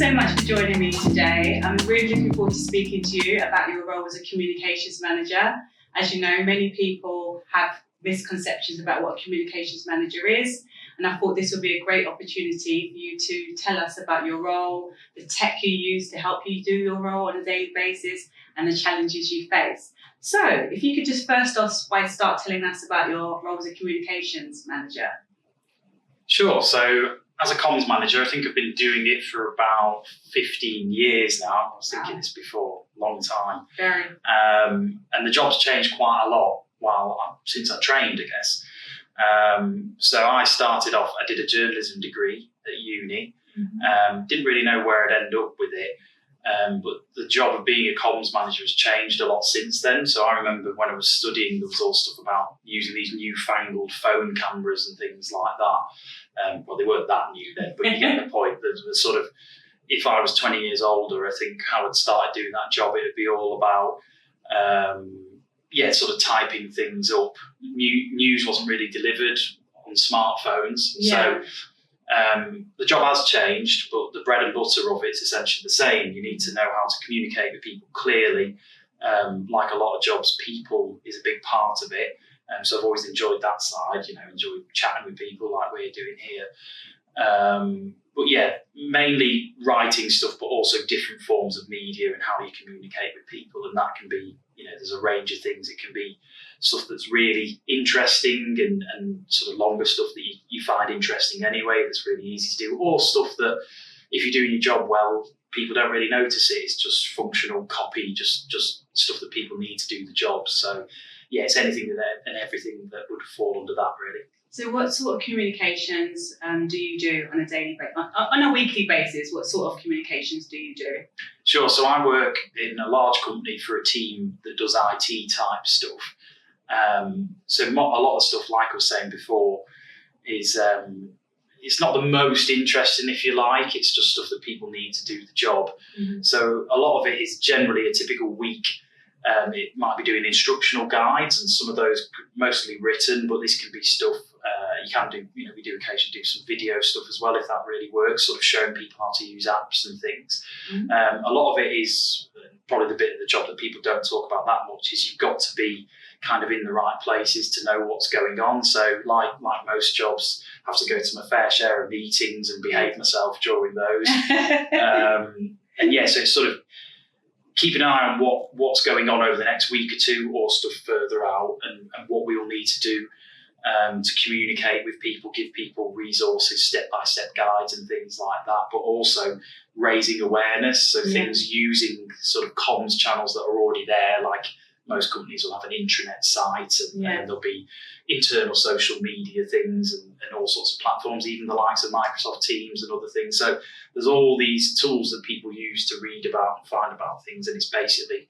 so much for joining me today. I'm really looking forward to speaking to you about your role as a communications manager. As you know, many people have misconceptions about what a communications manager is, and I thought this would be a great opportunity for you to tell us about your role, the tech you use to help you do your role on a daily basis, and the challenges you face. So, if you could just first off by start telling us about your role as a communications manager. Sure. So, as a comms manager, I think I've been doing it for about 15 years now. I was thinking this before, long time. Very. And the job's changed quite a lot since I trained, I guess. So I started off, I did a journalism degree at uni. Didn't really know where I'd end up with it. But the job of being a comms manager has changed a lot since then. So I remember when I was studying, there was all stuff about using these newfangled phone cameras and things like that. Well, they weren't that new then, but you get the point. There's sort of, if I was 20 years older, I think how I'd started doing that job, it would be all about, sort of typing things up. News wasn't really delivered on smartphones. Yeah. So the job has changed, but the bread and butter of it's essentially the same. You need to know how to communicate with people clearly. Like a lot of jobs, people is a big part of it. So I've always enjoyed that side, enjoyed chatting with people like we're doing here. But yeah, mainly writing stuff, but also different forms of media and how you communicate with people. And that can be, there's a range of things. It can be stuff that's really interesting and sort of longer stuff that you find interesting anyway, that's really easy to do, or stuff that if you're doing your job well, people don't really notice it. It's just functional copy, just stuff that people need to do the job. So yeah, it's anything and everything that would fall under that, really. So what sort of communications do you do on a daily basis, on a weekly basis? What sort of communications do you do? Sure. So I work in a large company for a team that does IT type stuff. So a lot of stuff, like I was saying before, is it's not the most interesting, if you like. It's just stuff that people need to do the job. Mm-hmm. So a lot of it is generally a typical week. It might be doing instructional guides, and some of those mostly written, but this can be stuff you can do. We do occasionally do some video stuff as well if that really works, sort of showing people how to use apps and things. Mm-hmm. A lot of it is probably the bit of the job that people don't talk about that much, is you've got to be kind of in the right places to know what's going on. So like most jobs, I have to go to my fair share of meetings and behave myself during those. And yeah, so it's sort of keep an eye on what's going on over the next week or two, or stuff further out, and what we will need to do to communicate with people, give people resources, step-by-step guides and things like that, but also raising awareness. So things using sort of comms channels that are already there, like most companies will have an intranet site, and there'll be internal social media things and all sorts of platforms, even the likes of Microsoft Teams and other things. So there's all these tools that people use to read about and find about things, and it's basically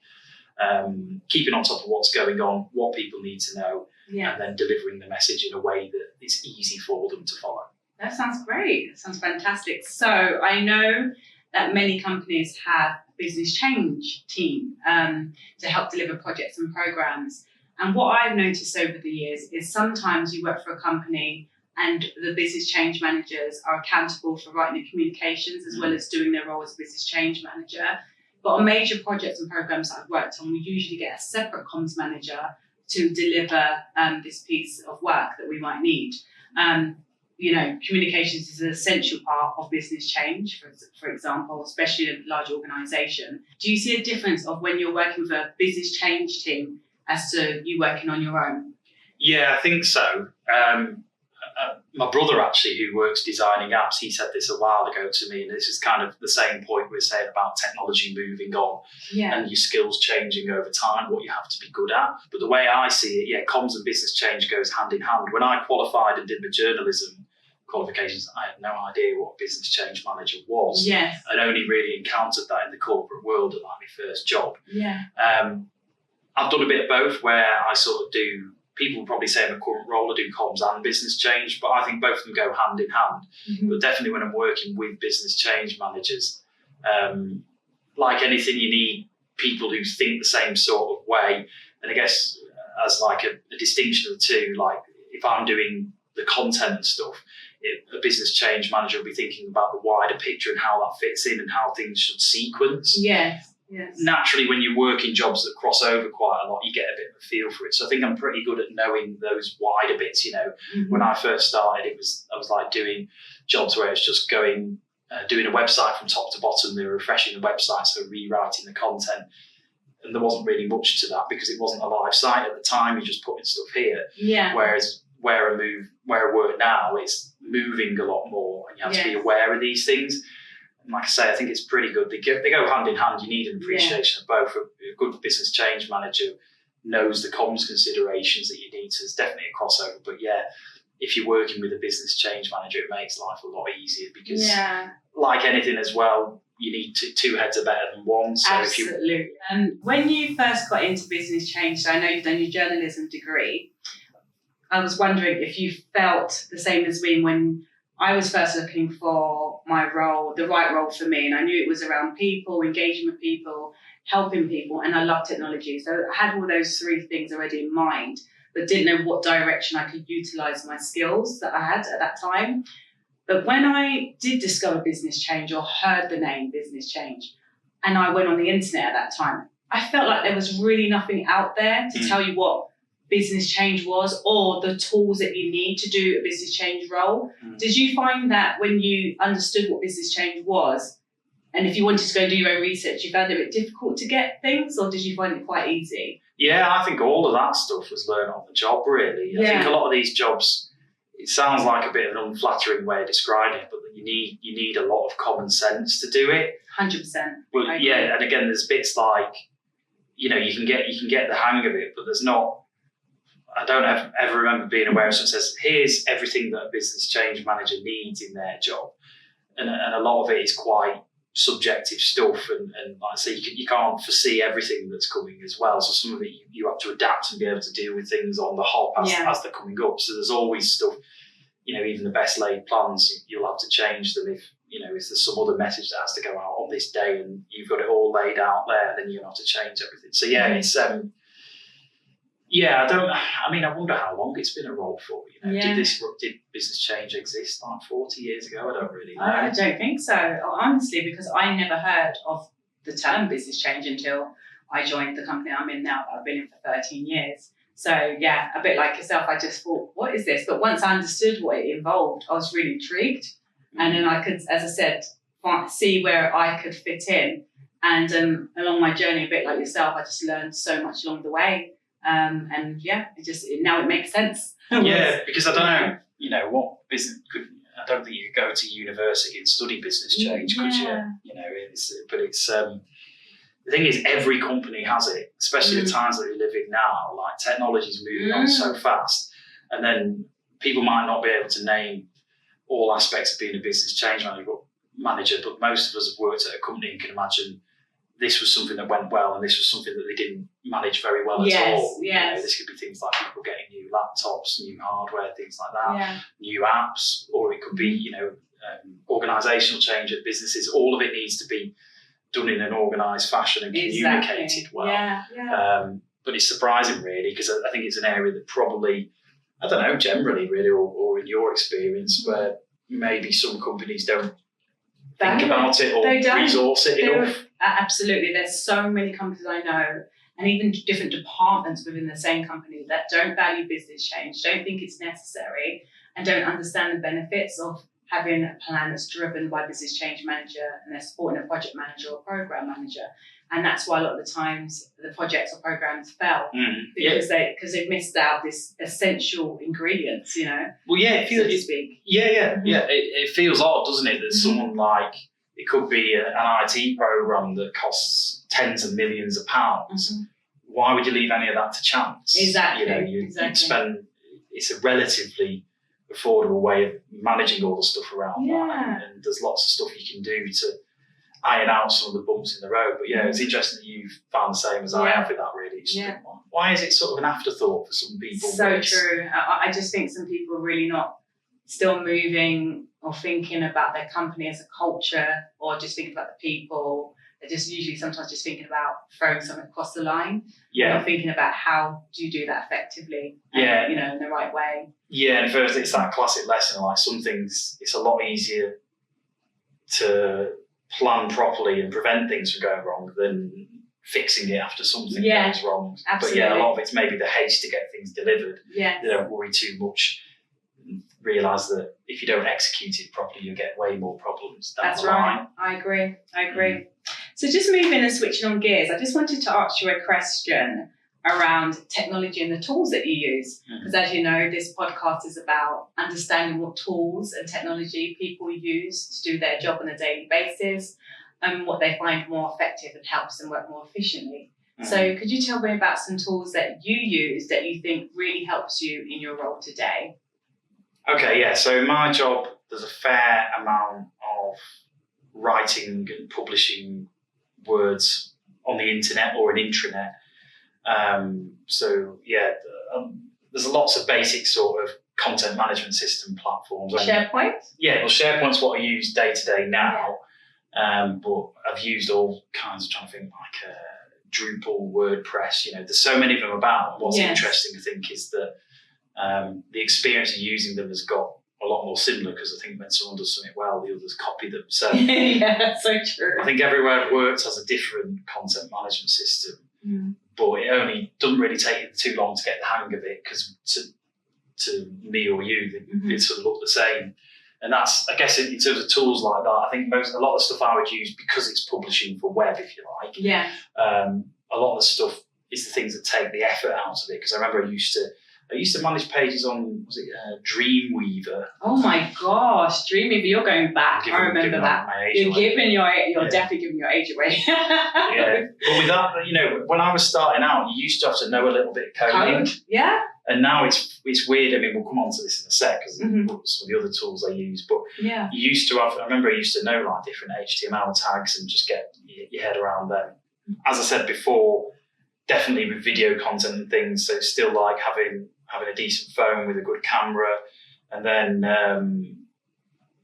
keeping on top of what's going on, what people need to know, and then delivering the message in a way that it's easy for them to follow. That sounds great. That sounds fantastic. So I know that many companies have a business change team to help deliver projects and programs. And what I've noticed over the years is sometimes you work for a company and the business change managers are accountable for writing the communications as well as doing their role as business change manager. But on major projects and programs that I've worked on, we usually get a separate comms manager to deliver this piece of work that we might need. Communications is an essential part of business change, for example, especially in a large organisation. Do you see a difference of when you're working with a business change team as to you working on your own? Yeah, I think so. My brother, actually, who works designing apps, he said this a while ago to me, and this is kind of the same point we're saying about technology moving on and your skills changing over time, what you have to be good at. But the way I see it, comms and business change goes hand in hand. When I qualified and did my journalism qualifications, I had no idea what a business change manager was. Yes. I'd only really encountered that in the corporate world at my first job. Yeah. I've done a bit of both, where I sort of do, people probably say in my current role I do comms and business change, but I think both of them go hand in hand. Mm-hmm. But definitely when I'm working with business change managers, like anything, you need people who think the same sort of way. And I guess as like a distinction of the two, like if I'm doing the content stuff, a business change manager will be thinking about the wider picture and how that fits in and how things should sequence. Yes. Naturally, when you work in jobs that cross over quite a lot, you get a bit of a feel for it. So I think I'm pretty good at knowing those wider bits. When I first started, I was like doing jobs where it's just going, doing a website from top to bottom. They were refreshing the website, so rewriting the content. And there wasn't really much to that because it wasn't a live site at the time. You're just putting stuff here. Yeah. Whereas where I work now, it's moving a lot more, and you have to be aware of these things. And like I say, I think it's pretty good. They go hand in hand. You need an appreciation of both. A good business change manager knows the comms considerations that you need. So there's definitely a crossover. But yeah, if you're working with a business change manager, it makes life a lot easier because, like anything as well, you need two heads are better than one. So absolutely. When you first got into business change, so I know you've done your journalism degree, I was wondering if you felt the same as me when I was first looking for my role, the right role for me, and I knew it was around people, engaging with people, helping people, and I love technology. So I had all those three things already in mind, but didn't know what direction I could utilise my skills that I had at that time. But when I did discover business change or heard the name business change, and I went on the internet at that time, I felt like there was really nothing out there to tell you what business change was or the tools that you need to do a business change role. Did you find that when you understood what business change was, and if you wanted to go do your own research, you found it a bit difficult to get things, or did you find it quite easy? Yeah, I think all of that stuff was learned on the job, really. I think a lot of these jobs, it sounds like a bit of an unflattering way of describing it, but you need a lot of common sense to do it. 100%. But and again, there's bits like, you can get the hang of it, but there's not. I don't ever remember being aware of someone says, here's everything that a business change manager needs in their job. And a lot of it is quite subjective stuff. And like I say, you can't foresee everything that's coming as well. So some of it you have to adapt and be able to deal with things on the hop as they're coming up. So there's always stuff, even the best laid plans, you'll have to change them if there's some other message that has to go out on this day and you've got it all laid out there, then you'll have to change everything. So it's I wonder how long it's been a role for. Did business change exist like 40 years ago? I don't really know. I don't think so, honestly, because I never heard of the term business change until I joined the company I'm in now. I've been in for 13 years. So a bit like yourself, I just thought, what is this? But once I understood what it involved, I was really intrigued. And then I could, as I said, see where I could fit in. And along my journey, a bit like yourself, I just learned so much along the way. Now it makes sense. Because I don't know, what business I don't think you could go to university and study business change, could you? The thing is, every company has it, especially the times that we live in now. Like, technology's moving on so fast, and then people might not be able to name all aspects of being a business change manager, but most of us have worked at a company and can imagine this was something that went well and this was something that they didn't manage very well at all. This could be things like people getting new laptops, new hardware, things like that, new apps, or it could be, organisational change at businesses. All of it needs to be done in an organised fashion and communicated well. But it's surprising, really, because I think it's an area that probably, I don't know, generally, really, or in your experience, where maybe some companies don't think about it or resource it enough. Absolutely. There's so many companies I know, and even different departments within the same company, that don't value business change, don't think it's necessary, and don't understand the benefits of having a plan that's driven by a business change manager and they're supporting a project manager or program manager. And that's why a lot of the times the projects or programs fail because they've missed out this essential ingredients, Well, it feels, so to speak. It feels odd, doesn't it, that someone like, it could be an IT program that costs tens of millions of pounds. Why would you leave any of that to chance? Exactly. You'd spend, it's a relatively affordable way of managing all the stuff around that, and there's lots of stuff you can do to iron out some of the bumps in the road. But it's interesting that you've found the same as I have with that, really. Why is it sort of an afterthought for some people? So true. I just think some people are really not still moving or thinking about their company as a culture, or just thinking about the people, they're just usually sometimes just thinking about throwing something across the line. Yeah. Not thinking about how do you do that effectively. Yeah. And, in the right way. Yeah, and first it's that classic lesson, like some things, it's a lot easier to plan properly and prevent things from going wrong than fixing it after something goes wrong. Absolutely. But yeah, a lot of it's maybe the haste to get things delivered. Yeah. They don't worry too much. Realise that if you don't execute it properly, you'll get way more problems down the line. I agree. So just moving and switching on gears, I just wanted to ask you a question around technology and the tools that you use. Because as you know, this podcast is about understanding what tools and technology people use to do their job on a daily basis and what they find more effective and helps them work more efficiently. So could you tell me about some tools that you use that you think really helps you in your role today? Okay, yeah. So in my job, there's a fair amount of writing and publishing words on the internet or an intranet. There's lots of basic sort of content management system platforms. SharePoint? Yeah, well, SharePoint's what I use day to day now. But I've used all kinds of, trying to think, like Drupal, WordPress. There's so many of them about. What's interesting, I think, is that the experience of using them has got a lot more similar, because I think when someone does something well, the others copy them. So yeah, so true. I think everywhere I've worked has a different content management system, but it only doesn't really take too long to get the hang of it, because to me or you, they sort of look the same. And that's, I guess, in terms of tools like that, I think a lot of the stuff I would use, because it's publishing for web, if you like. Yeah. A lot of the stuff is the things that take the effort out of it. Because I remember I used to manage pages on, Dreamweaver. Oh my gosh, Dreamweaver, you're going back. I remember that. You're definitely giving your age away. Yeah, but with that, when I was starting out, you used to have to know a little bit of coding. Yeah. And now it's weird. I mean, we'll come on to this in a sec, because some of the other tools I use. But you used to have, I remember I used to know like different HTML tags and just get your head around them. As I said before, definitely with video content and things, so still like having a decent phone with a good camera. And then,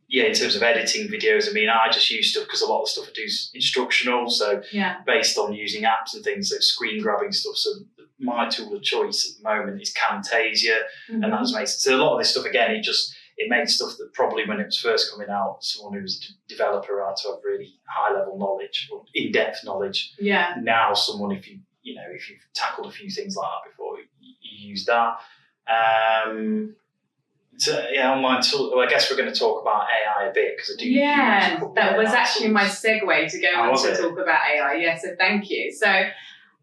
in terms of editing videos, I mean, I just use stuff, because a lot of the stuff I do is instructional, so based on using apps and things, so screen grabbing stuff. So my tool of choice at the moment is Camtasia, and that just makes it. So a lot of this stuff, again, it makes stuff that probably when it was first coming out, someone who was a developer had to have really high level knowledge or in-depth knowledge. Yeah. Now someone, if you've tackled a few things like that before, you use that. Online tool. Well, I guess we're going to talk about AI a bit, because I do. Yeah, that was actually my segue to go on to talk about AI. Yeah, so thank you. So,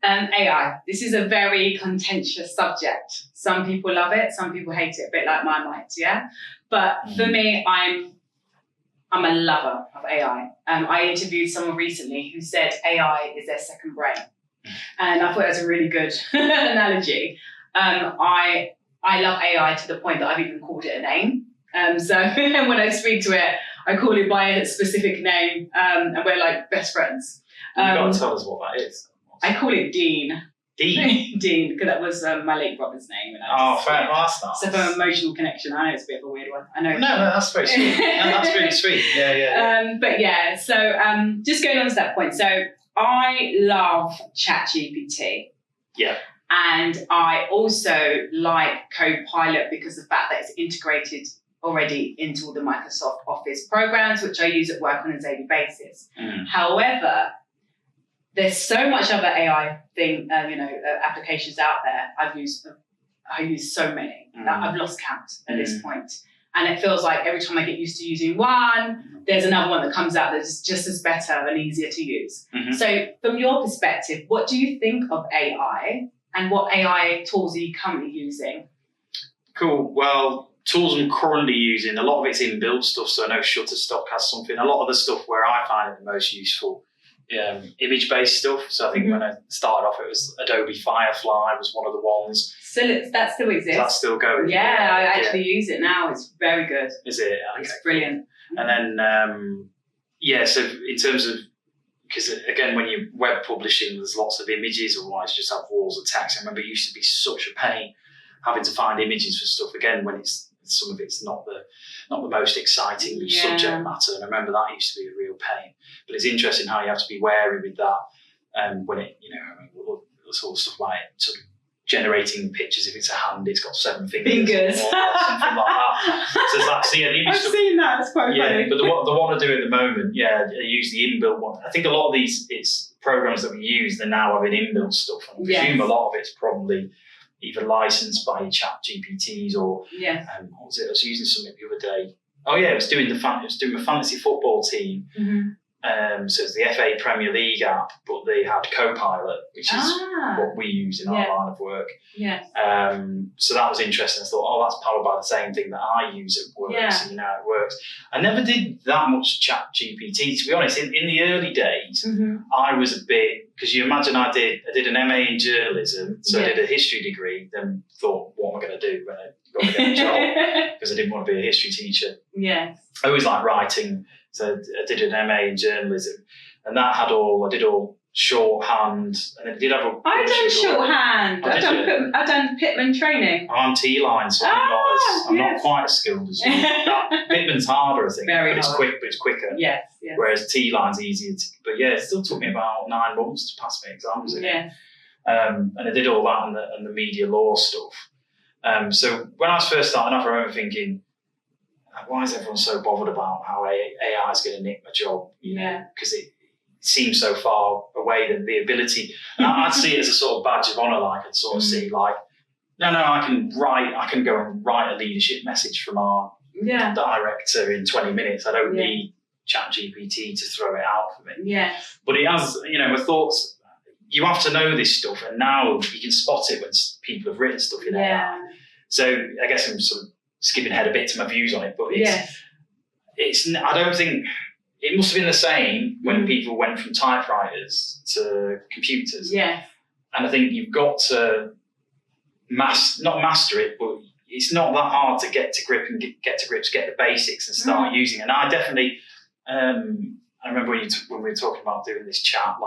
AI. This is a very contentious subject. Some people love it, some people hate it, a bit like my might. Yeah, but for me, I'm a lover of AI. I interviewed someone recently who said AI is their second brain, and I thought that was a really good analogy. I love AI to the point that I've even called it a name. So when I speak to it, I call it by a specific name, and we're like best friends. You've got to tell us what that is. I call it Dean. Dean? Dean, because that was my late brother's name. And fair. Well, that's nice. So for an emotional connection, I know it's a bit of a weird one. I know. No, that's very sweet. That's really sweet. Yeah. But yeah, so just going on to that point. So I love ChatGPT. Yeah. And I also like Copilot because of the fact that it's integrated already into all the Microsoft Office programs, which I use at work on a daily basis. However, there's so much other AI applications out there. I use so many that I've lost count at this point. And it feels like every time I get used to using one, there's another one that comes out that's just as better and easier to use. So from your perspective, what do you think of AI? And what AI tools are you currently using? Cool. Well, tools I'm currently using, a lot of it's inbuilt stuff. So I know Shutterstock has something. A lot of the stuff where I find it the most useful, image-based stuff. So I think when I started off, it was Adobe Firefly was one of the ones. That still exists? That's still going. Yeah, I actually use it now. It's very good. Is it? Okay. It's brilliant. And then, so in terms of, because again, when you're web publishing, there's lots of images, otherwise you just have walls of text. I remember it used to be such a pain having to find images for stuff. Again, when it's some of it's not the most exciting subject matter. And I remember that used to be a real pain. But it's interesting how you have to be wary with that when it, sort of stuff like sort of generating pictures. If it's a hand, it's got 7 fingers. Or something like that. So it's like, the image I've seen that. It's quite funny. But the one I do at the moment, I use the inbuilt one. I think a lot of these programs that we use, they now have an inbuilt stuff. And I presume a lot of it's probably either licensed by ChatGPTs or what was it? I was using something the other day. Oh yeah, it was doing a fantasy football team. Mm-hmm. So it's the FA Premier League app, but they had Copilot, which is what we use in our line of work. Yes. So that was interesting. I thought, that's powered by the same thing that I use at work, so you know how it works. I never did that much ChatGPT, to be honest. In the early days, I was a bit, because you imagine I did an MA in journalism, so I did a history degree, then thought, what am I going to do when I got to get a job? Because I didn't want to be a history teacher. Yes. I always liked writing. So I did an MA in journalism, and I did all shorthand, and I did have a. I've done shorthand. I've done Pitman training. I'm T-line, so I'm not quite as skilled as you. Pitman's harder, I think, but it's quicker. Yes. Whereas T-line's easier. But it still took me about 9 months to pass my exams. And I did all that and the media law stuff. So when I was first starting off, I remember thinking, why is everyone so bothered about how AI is going to nick my job? Because it seems so far away that the ability. And I'd see it as a sort of badge of honour. I'd sort of see I can go and write a leadership message from our director in 20 minutes. I don't need ChatGPT to throw it out for me. Yes. But it has, my thoughts. You have to know this stuff, and now you can spot it when people have written stuff in AI. So I guess I'm sort of skipping ahead a bit to my views on it, but it's. I don't think it must have been the same when people went from typewriters to computers. Yes. And I think you've got to not master it, but it's not that hard to get to grips, get the basics and start using it. And I definitely, I remember when we were talking about doing this chat,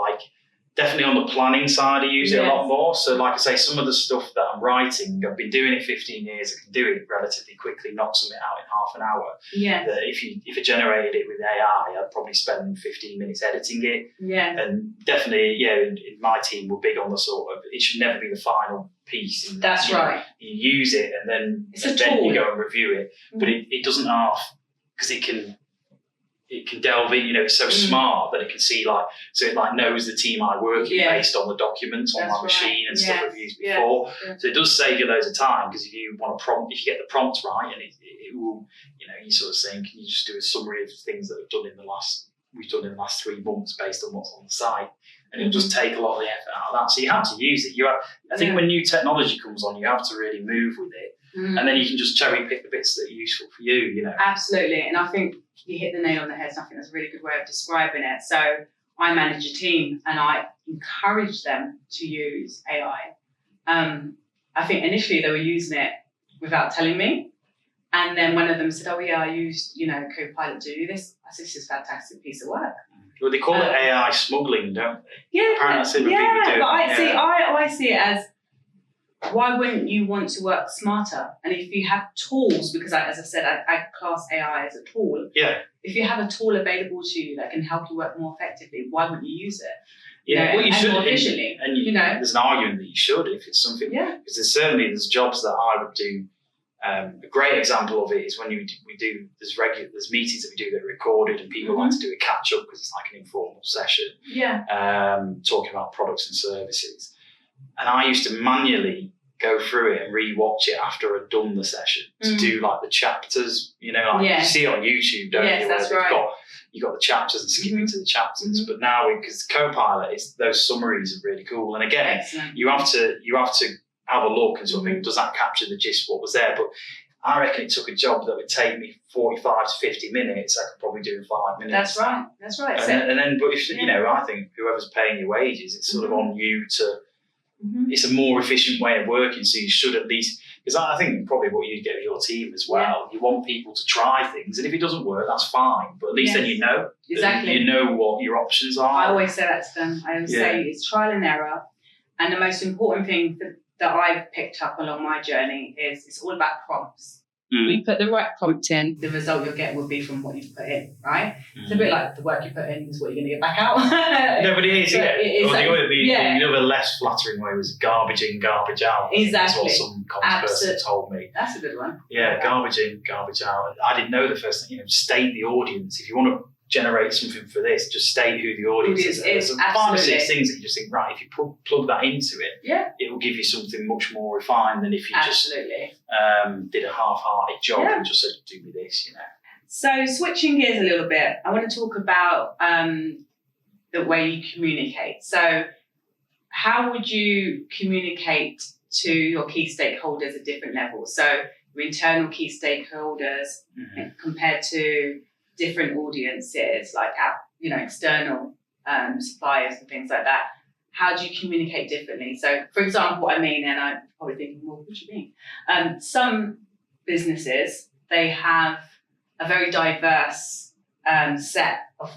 definitely on the planning side, I use it a lot more. So like I say, some of the stuff that I'm writing, I've been doing it 15 years, I can do it relatively quickly, knock something out in half an hour. Yeah. That if I generated it with AI, I'd probably spend 15 minutes editing it. Yeah. And definitely, in my team, we're big on the sort of, it should never be the final piece. That's right. You use it and then tool. You go and review it. But it doesn't half, because it can delve in, it's so smart that it can see so it knows the team I work in based on the documents on my machine and stuff I've used before. So it does save you loads of time, because if you want to if you get the prompt right, and it will, you sort of saying, can you just do a summary of things that we've done in the last 3 months based on what's on the site, and it'll just take a lot of the effort out of that. So you have to use it. I think when new technology comes on, you have to really move with it. And then you can just cherry pick the bits that are useful for you, Absolutely. And I think you hit the nail on the head. So I think that's a really good way of describing it. So I manage a team and I encourage them to use AI. I think initially they were using it without telling me. And then one of them said, I used, Copilot to do this. I said, this is a fantastic piece of work. Well, they call it AI smuggling, don't they? Yeah. Apparently, but I see it as, why wouldn't you want to work smarter? And if you have tools, because as I said, I class AI as a tool. Yeah. If you have a tool available to you that can help you work more effectively, why wouldn't you use it? You should more efficiently. And there's an argument that you should if it's something. Yeah. Because there's jobs that I would do. A great example of it is when there's meetings that we do that are recorded, and people like to do a catch up because it's like an informal session. Yeah. Talking about products and services. And I used to manually go through it and re-watch it after I'd done the session to do the chapters, you see it on YouTube, don't you? Yes, that's right. You've got the chapters and skipping to the chapters. But now, because Copilot, those summaries are really cool. And again, you have to have a look and sort of think, does that capture the gist of what was there? But I reckon it took a job that would take me 45 to 50 minutes. I could probably do in 5 minutes. That's right. And then, but if I think whoever's paying your wages, it's sort of on you to. It's a more efficient way of working, so you should at least, because I think probably what you get with your team as well, you want people to try things, and if it doesn't work, that's fine, but at least then you know. Exactly. You know what your options are. I always say that to them. I always say it's trial and error, and the most important thing that I've picked up along my journey is it's all about prompts. We put the right prompt in, the result you'll get will be from what you've put in, right? It's a bit like the work you put in is what you're going to get back out. No, but it is, So yeah. it is The other less flattering way was garbage in, garbage out. Exactly. That's what some comms person told me. That's a good one. Yeah, garbage in, garbage out. I didn't know the first thing, state the audience. If you want to generate something for this, just state who the audience is. There's 5 or 6 things that you just think, right, if you plug that into it, it will give you something much more refined than if you just did a half-hearted job and just said, do me this, So switching gears a little bit, I want to talk about the way you communicate. So how would you communicate to your key stakeholders at different levels? So your internal key stakeholders compared to different audiences, like external suppliers and things like that. How do you communicate differently? So, for example, what I mean, and I'm probably thinking, well, what do you mean? Some businesses, they have a very diverse set of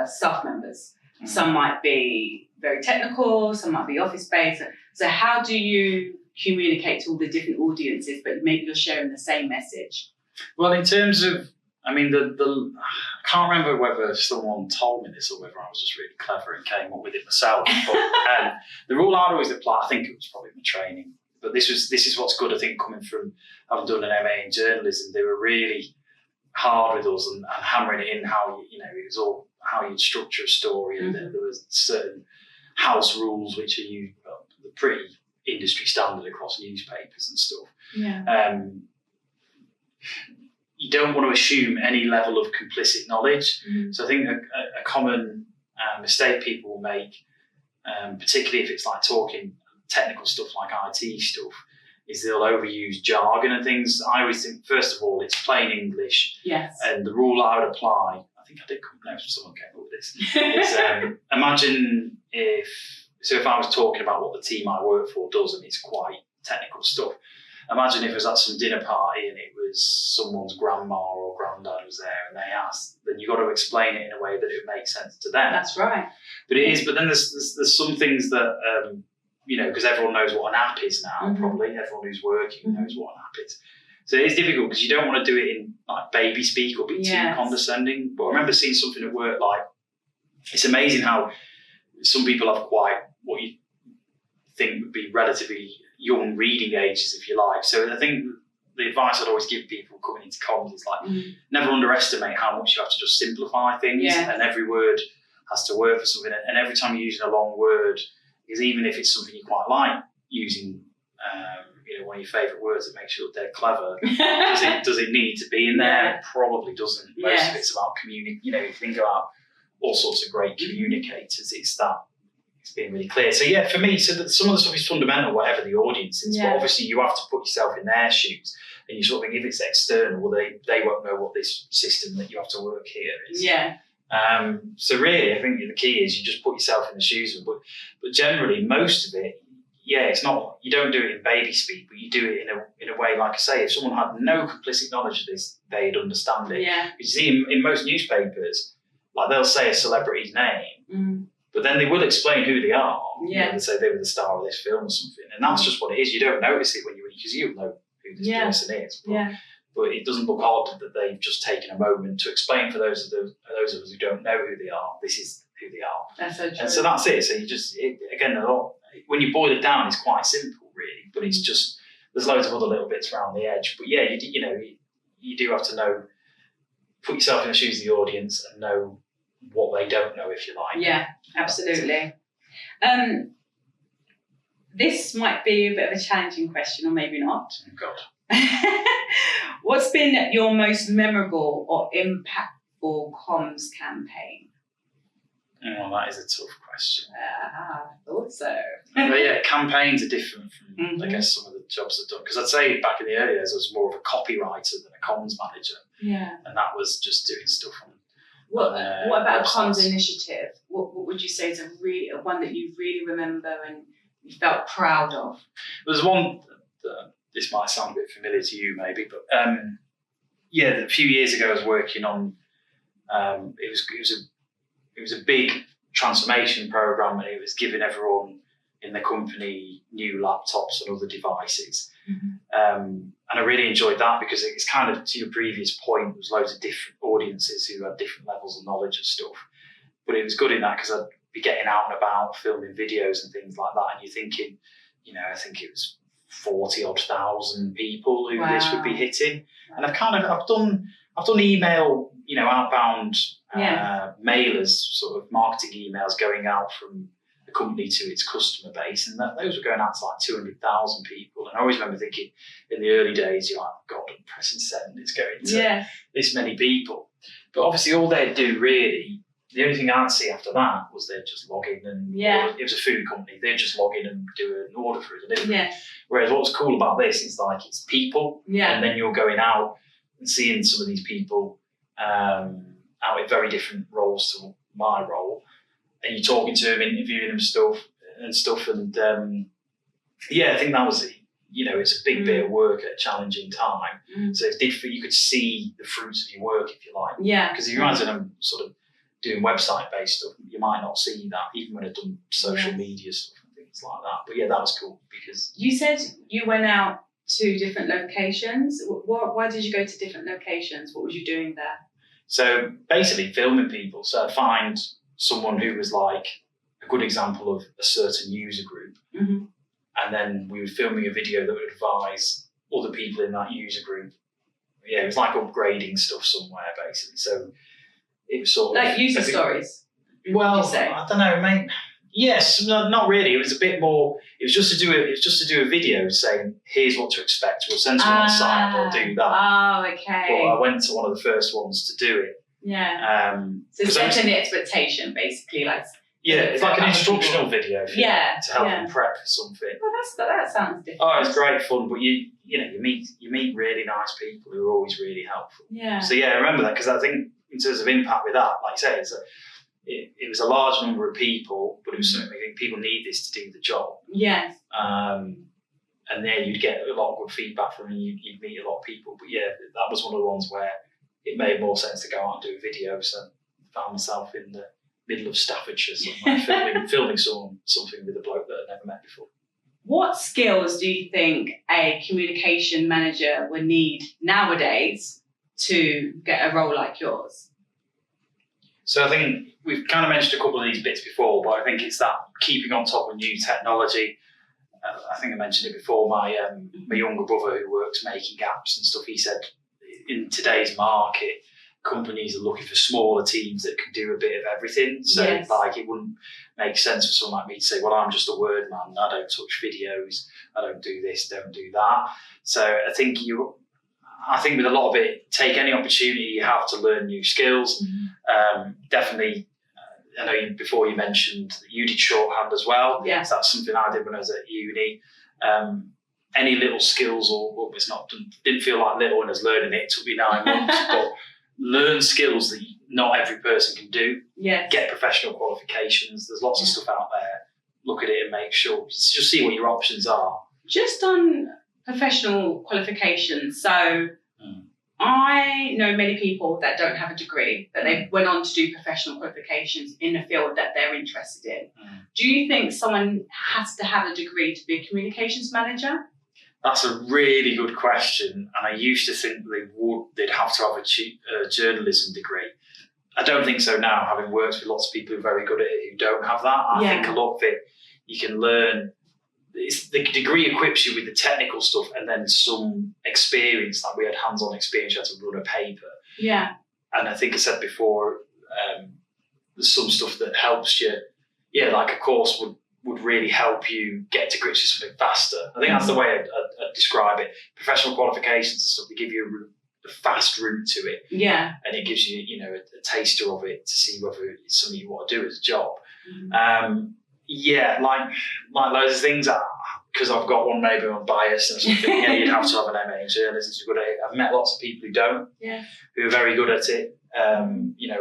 staff members. Some might be very technical, some might be office-based. So how do you communicate to all the different audiences, but maybe you're sharing the same message? Well, in terms of, I can't remember whether someone told me this or whether I was just really clever and came up with it myself. But the rule I'd always apply, I think it was probably my training, but this is what's good, I think, coming from having done an MA in journalism. They were really hard with us and hammering it in how, it was all how you'd structure a story, and there was certain house rules which are pretty industry standard across newspapers and stuff. Yeah. You don't want to assume any level of complicit knowledge. So I think a common mistake people will make, particularly if it's like talking technical stuff like IT stuff, is they'll overuse jargon and things. I always think, first of all, it's plain English. Yes. And the rule I would apply, I think I did come down from someone came up with this, is imagine if I was talking about what the team I work for does and it's quite technical stuff. Imagine if it was at some dinner party and it was someone's grandma or granddad was there and they asked, then you've got to explain it in a way that it makes sense to them. That's right. But it is, but then there's some things that, because everyone knows what an app is now, probably. Everyone who's working knows what an app is. So it is difficult because you don't want to do it in like baby speak or be too condescending. But I remember seeing something at work, like, it's amazing how some people have quite what you think would be relatively young reading ages, if you like. So I think the advice I'd always give people coming into comms is like, never underestimate how much you have to just simplify things, and every word has to work for something. And every time you're using a long word, because even if it's something you quite like using, one of your favourite words that makes you look dead clever, does it need to be in there? It probably doesn't. Most of it's about communicating. You think about all sorts of great communicators. It's being really clear. So for me, some of the stuff is fundamental, whatever the audience is. But obviously, you have to put yourself in their shoes, and you sort of think, if it's external, well, they won't know what this system that you have to work here is. Yeah. So really, I think the key is you just put yourself in the shoes of. But generally, most of it, it's not. You don't do it in baby speak, but you do it in a way, like I say, if someone had no complicit knowledge of this, they'd understand it. Yeah. You see, in most newspapers, like they'll say a celebrity's name. But then they will explain who they are. Yeah. They say they were the star of this film or something. And that's just what it is. You don't notice it because you know who this person is. But it doesn't look odd that they've just taken a moment to explain for those of us who don't know who they are, this is who they are. That's so true. And so that's it. So you just, when you boil it down, it's quite simple, really. But it's just, there's loads of other little bits around the edge. But you do have to know, put yourself in the shoes of the audience and know what they don't know, if you like. Yeah, absolutely. This might be a bit of a challenging question, or maybe not. Oh, God. What's been your most memorable or impactful comms campaign? Oh, that is a tough question. I thought so. But campaigns are different from, I guess, some of the jobs I've done. Because I'd say back in the early days, I was more of a copywriter than a comms manager. Yeah. And that was just doing stuff on. What about a comms initiative? What would you say is a one that you really remember and you felt proud of? There's one. This might sound a bit familiar to you, maybe, but a few years ago, I was working on. It was a big transformation program, and it was giving everyone in the company new laptops and other devices. And I really enjoyed that because it's kind of, to your previous point, there was loads of different audiences who had different levels of knowledge of stuff. But it was good in that because I'd be getting out and about, filming videos and things like that. And you're thinking, I think it was 40 odd thousand people who this would be hitting. And I've done email, outbound mailers, sort of marketing emails going out from the company to its customer base, and those were going out to like 200,000 people. And I always remember thinking in the early days, you're like, God, I'm pressing send, it's going to this many people. But obviously all they'd do really, the only thing I'd see after that was they'd just log in and order. It was a food company, they'd just log in and do an order for a delivery. Whereas what was cool about this is like it's people, and then you're going out and seeing some of these people out in very different roles to my role, and you're talking to them, interviewing them stuff. And I think that was it's a big bit of work at a challenging time. So it's different. You could see the fruits of your work, if you like. Because if you imagine I'm sort of doing website-based stuff, you might not see that, even when I've done social media stuff and things like that. But that was cool because... You said you went out to different locations. Why did you go to different locations? What was you doing there? So basically filming people. So I'd find someone who was like a good example of a certain user group. And then we were filming a video that would advise other people in that user group. It was like upgrading stuff somewhere, basically. So it was sort of... Like user stories? Well, I don't know, mate. Yes, not really. It was a bit more... It was just to do a video saying, here's what to expect. We'll send someone on site, they'll do that. Oh, okay. But I went to one of the first ones to do it. So setting the expectation, basically, like... it's like an instructional video to help them prep for something. Well, that sounds different. Oh, it's great fun, but you meet really nice people who are always really helpful. So I remember that because I think in terms of impact with that, like I say, it was a large number of people, but it was something I think people need this to do the job. And then you'd get a lot of good feedback from, and you'd meet a lot of people. But that was one of the ones where it made more sense to go out and do a video. So I found myself in the middle of Staffordshire somewhere, filming something with a bloke that I'd never met before. What skills do you think a communication manager would need nowadays to get a role like yours? So I think we've kind of mentioned a couple of these bits before, but I think it's that keeping on top of new technology. I think I mentioned it before, my younger brother who works making apps and stuff, he said in today's market, companies are looking for smaller teams that can do a bit of everything. So like it wouldn't make sense for someone like me to say, well, I'm just a word man, I don't touch videos, I don't do this, don't do that. So I think with a lot of it, take any opportunity you have to learn new skills. Definitely, I know before you mentioned that you did shorthand as well. So that's something I did when I was at uni. Any little skills, or it's not, didn't feel like little when I was learning it. It took me 9 months, but learn skills that not every person can do. Get professional qualifications. There's lots of stuff out there. Look at it and make sure. Just see what your options are. Just on professional qualifications. So I know many people that don't have a degree, but they went on to do professional qualifications in the field that they're interested in. Do you think someone has to have a degree to be a communications manager? That's a really good question, and I used to think they'd have to have a journalism degree. I don't think so now, having worked with lots of people who are very good at it who don't have that. I think a lot of it you can learn. The degree equips you with the technical stuff and then some experience, like we had hands-on experience, you had to run a paper. And I think I said before, there's some stuff that helps you. Like a course would really help you get to grips with something faster. I think that's the way I'd describe it. Professional qualifications and stuff, they give you a fast route to it. And it gives you, a taster of it to see whether it's something you want to do as a job. Like loads of things, because I've got one, maybe I'm biased and something, you'd have to have an MA in journalism. I've met lots of people who don't, who are very good at it. A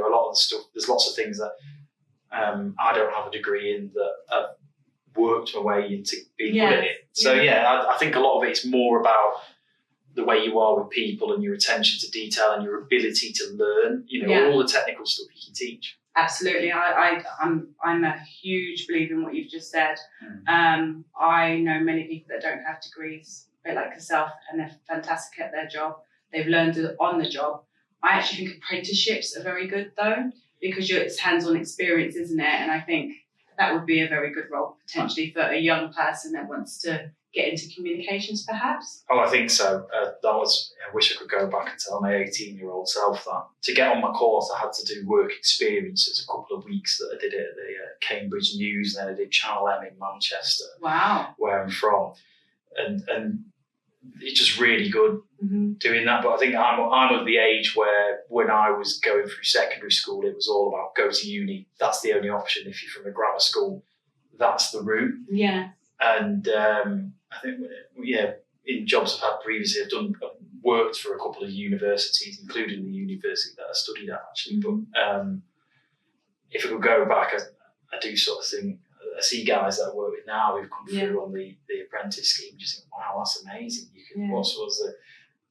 lot of the stuff, there's lots of things that I don't have a degree in that I've worked my way into being good at it. So I think a lot of it's more about the way you are with people and your attention to detail and your ability to learn, all the technical stuff you can teach. Absolutely. I'm a huge believer in what you've just said. I know many people that don't have degrees a bit like yourself, and they're fantastic at their job. They've learned it on the job. I actually think apprenticeships are very good though, because it's hands-on experience, isn't it? And I think that would be a very good role potentially for a young person that wants to get into communications, perhaps. Oh, I think so. I wish I could go back and tell my 18-year-old self that. To get on my course, I had to do work experiences, a couple of weeks that I did it at the Cambridge News, and then I did Channel M in Manchester, Wow. where I'm from. And it's just really good doing that. But I think I'm of the age where when I was going through secondary school, it was all about go to uni. That's the only option. If you're from a grammar school, that's the route. Yeah. And I think, in jobs I've had previously, I've worked for a couple of universities, including the university that I studied at, actually. But if I could go back, I do sort of think, I see guys that I work with now who've come through on the apprentice scheme, just think, wow, that's amazing. You can, what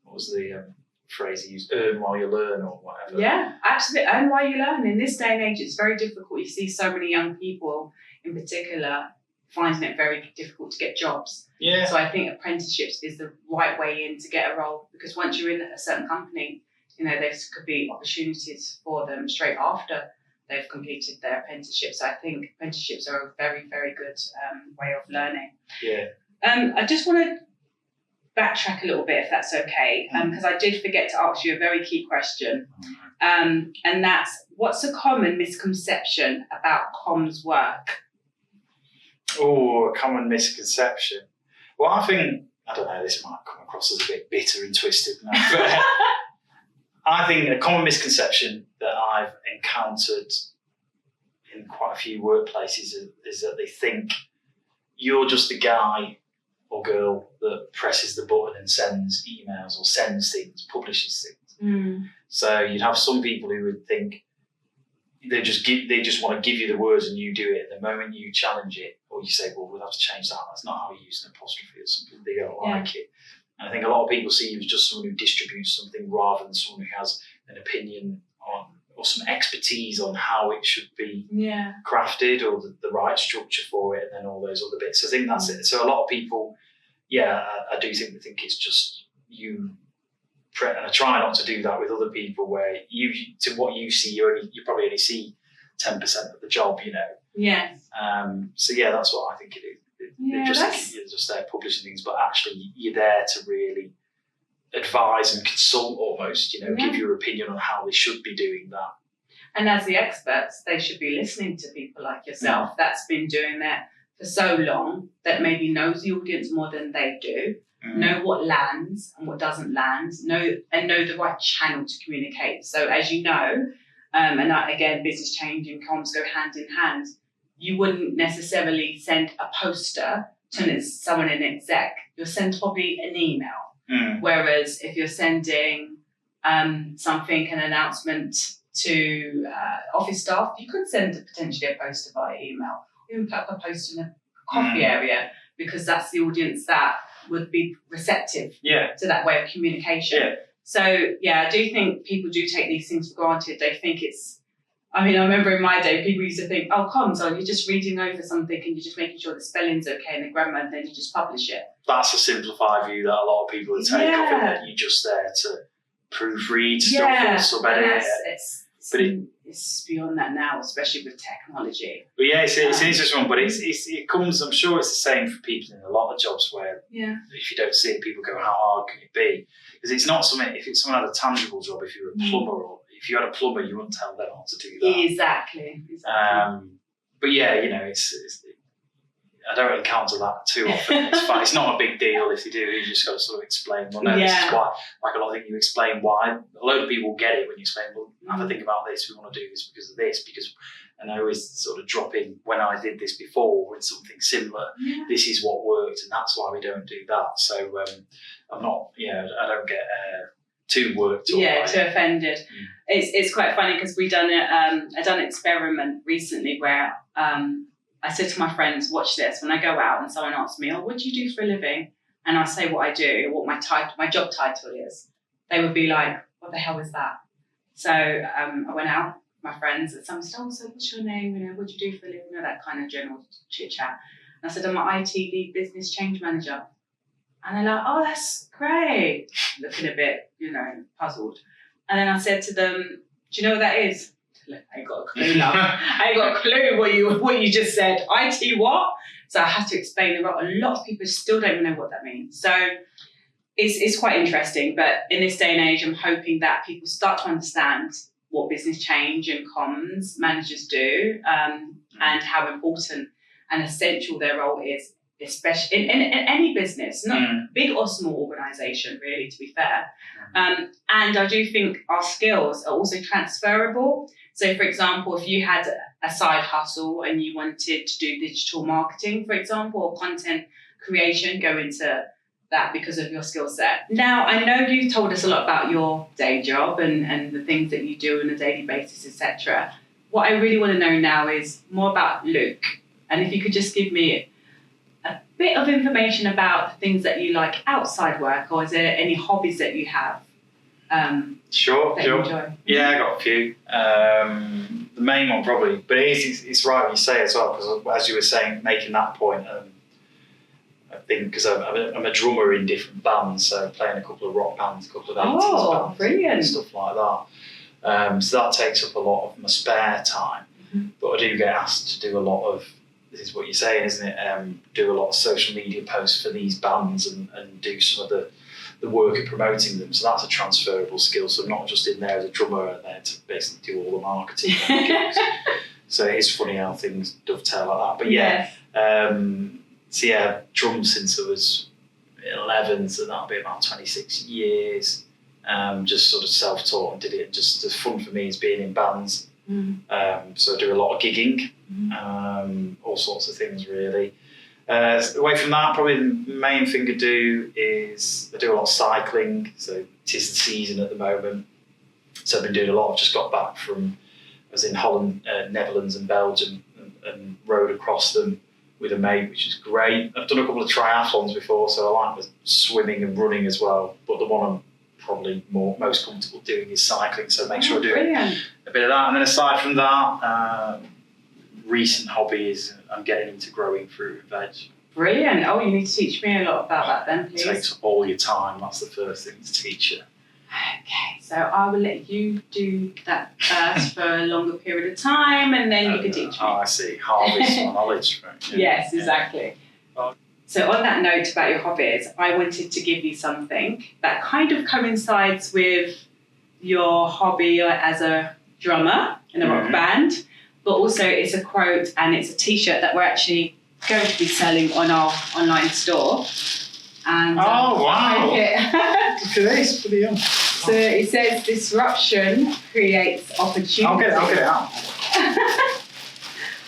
was the phrase he used? Earn while you learn, or whatever. Yeah, absolutely. Earn while you learn. In this day and age, it's very difficult. You see so many young people, in particular, finding it very difficult to get jobs. Yeah. So I think apprenticeships is the right way in to get a role, because once you're in a certain company, there could be opportunities for them straight after they've completed their apprenticeship. So I think apprenticeships are a very, very good way of learning. Yeah. I just want to backtrack a little bit, if that's okay, because I did forget to ask you a very key question. And that's, what's a common misconception about comms work? Oh, a common misconception. Well, I don't know, this might come across as a bit bitter and twisted now, but I think a common misconception that I've encountered in quite a few workplaces is that they think you're just a guy or girl that presses the button and sends emails or sends things, publishes things. So you'd have some people who would think they just want to give you the words and you do it. The moment you challenge it, or you say, well, we'll have to change that, that's not how you use an apostrophe or something, they don't like it. And I think a lot of people see you as just someone who distributes something rather than someone who has an opinion on, or some expertise on how it should be crafted, or the right structure for it, and then all those other bits. So I think that's it. So a lot of people, I do think they think it's just you. And I try not to do that with other people, where to what you see, you probably only see 10% of the job, Yes. So that's what I think it is. You're just there publishing things, but actually you're there to really advise and consult almost, give your opinion on how they should be doing that. And as the experts, they should be listening to people like yourself that's been doing that for so long, that maybe knows the audience more than they do, know what lands and what doesn't land, know the right channel to communicate. So as you know, again, business change and comms go hand in hand. You wouldn't necessarily send a poster to someone in exec. You'll send probably an email. Whereas if you're sending an announcement to office staff, you could send potentially a poster via email. Even put up a post in a coffee area, because that's the audience that would be receptive to that way of communication. Yeah. So, I do think people do take these things for granted. They think I remember in my day, people used to think, comms, you're just reading over something and you're just making sure the spelling's okay and the grammar, and then you just publish it. That's a simplified view that a lot of people would take of it, that you're just there to proofread stuff or sub-edit. It's beyond that now, especially with technology. But it's an interesting one, but it comes, I'm sure it's the same for people in a lot of jobs where if you don't see it, people go, how hard can it be? Because it's not something, if it's someone had a tangible job, if you're a plumber, or if you had a plumber, you wouldn't tell them how to do that. Exactly. But it's I don't encounter that too often. It's fine. It's not a big deal if you do. You just got to sort of explain. Well, no, this is why. Like a lot of things, you explain why. A load of people get it when you explain. Well, have a think about this. We want to do this because of this. And I always sort of drop in, when I did this before with something similar. This is what worked, and that's why we don't do that. So I'm not. I don't get too worked. Too offended. It's quite funny because I done an experiment recently where I said to my friends, watch this, when I go out and someone asks me, what do you do for a living? And I say what I do, what my job title is. They would be like, what the hell is that? So I went out with my friends and someone said, so what's your name? What do you do for a living? That kind of general chit chat. And I said, I'm an IT lead business change manager. And they're like, oh, that's great. Looking a bit, puzzled. And then I said to them, do you know what that is? I ain't got a clue now. I ain't got a clue what you just said. IT what? So I had to explain the role. A lot of people still don't even know what that means. So it's quite interesting. But in this day and age, I'm hoping that people start to understand what business change and comms managers do, and how important and essential their role is, especially in any business, not big or small organisation, really, to be fair. And I do think our skills are also transferable. So, for example, if you had a side hustle and you wanted to do digital marketing, for example, or content creation, go into that because of your skill set. Now, I know you've told us a lot about your day job and the things that you do on a daily basis, etc. What I really want to know now is more about Luke. And if you could just give me a bit of information about the things that you like outside work, or is there any hobbies that you have? Sure. You enjoy? Yeah, I got a few. The main one probably, but it's right what you say as well, because as you were saying, making that point, I think because I'm a drummer in different bands, so playing a couple of rock bands, a couple of 80s bands, brilliant. And stuff like that. So that takes up a lot of my spare time, but I do get asked to do a lot of, this is what you're saying, isn't it? Do a lot of social media posts for these bands and do some of the work of promoting them. So that's a transferable skill. So I'm not just in there as a drummer, I'm there to basically do all the marketing. So it is funny how things dovetail like that. But yeah, drums since I was 11, so that'll be about 26 years. Just sort of self-taught and did it. Just as fun for me as being in bands. So I do a lot of gigging, all sorts of things really. Away from that, probably the main thing I do is I do a lot of cycling. So it is the season at the moment. So I've been doing a lot. I've just got back from, I was in Holland, Netherlands and Belgium and rode across them with a mate, which is great. I've done a couple of triathlons before, so I like swimming and running as well. But the one I'm probably most comfortable doing is cycling. So make sure I do a bit of that. And then aside from that, recent hobby is I'm getting into growing fruit and veg. Brilliant. Oh, you need to teach me a lot about that then, please. It takes up all your time. That's the first thing to teach you. Okay, so I will let you do that first for a longer period of time, and then you can teach me. Oh, I see. Harvest my knowledge. Right? Yes, exactly. So on that note about your hobbies, I wanted to give you something that kind of coincides with your hobby as a drummer in a rock band, but also it's a quote and it's a t-shirt that we're actually going to be selling on our online store. And wow! Look at this, pretty young. So it says disruption creates opportunity. I'll get it out.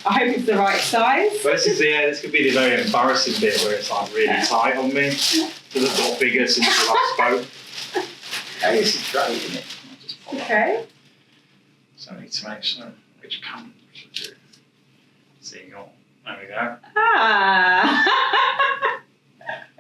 I hope it's the right size. Well, this could be the very embarrassing bit where it's like really tight on me. Because it's got bigger since we last spoke. Hey, this is great, isn't it? Okay. So I need to make sure which camera should do. There we go.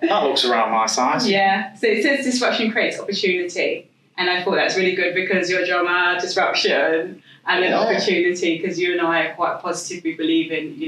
That looks around my size. Yeah. So it says disruption creates opportunity. And I thought that's really good because you're a drummer, disruption, and an opportunity, because you and I are quite positive. We believe in,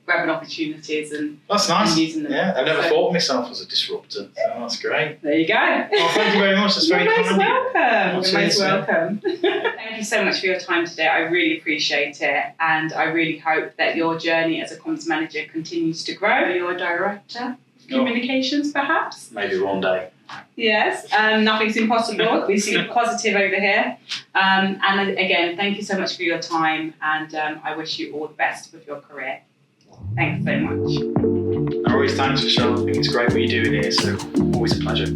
grabbing opportunities and, that's nice. And using them. Yeah, I've never thought of myself as a disruptor, so that's great. There you go. Well, thank you very much. That's very kind of you. You're most welcome. Thank you so much for your time today. I really appreciate it. And I really hope that your journey as a comms manager continues to grow. You're a director of communications, perhaps? Maybe one day. Yes, nothing's impossible. We see positive over here. And again, thank you so much for your time, and I wish you all the best with your career. Thanks so much. Always thanks for showing. I think it's great what you're doing here, so always a pleasure.